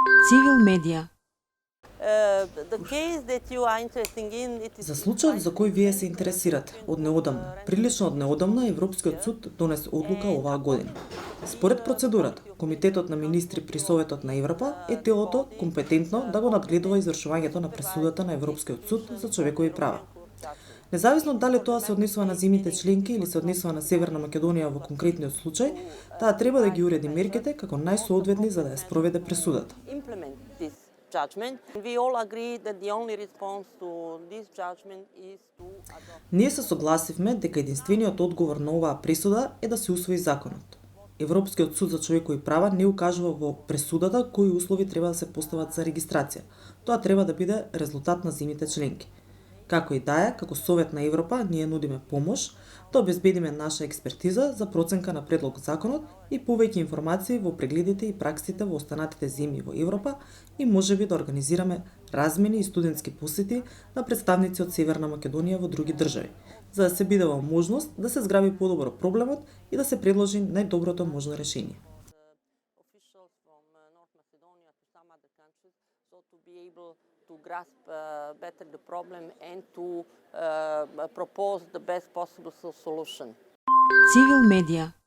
Civil Media. За случајот за кој вие се интересирате, од неодамна, прилично од неодамна, Европскиот суд донес одлука оваа година. Според процедурата, Комитетот на министри при Советот на Европа е телото компетентно да го надгледува извршувањето на пресудата на Европскиот суд за човекови права. Независно дали тоа се однесува на земјите членки или се однесува на Северна Македонија во конкретниот случај, таа треба да ги уреди мерките како најсоодветни за да ја спроведе пресудата. Ние се согласивме дека единствениот одговор на оваа пресуда е да се усвои законот. Европскиот суд за човекови права не укажува во пресудата кои услови треба да се постават за регистрација. Тоа треба да биде резултат на земјите членки. Како и да е, како Совет на Европа, ние нудиме помош да обезбедиме наша експертиза за проценка на предлог законот и повеќе информации во прегледите и праксите во останатите земји во Европа и можеби да организираме размени и студентски посети на представници од Северна Македонија во други држави, за да се биде во можност да се зграби подобро проблемот и да се предложи најдоброто можно решение. To grasp better the problem and to propose the best possible solution. Civil Media.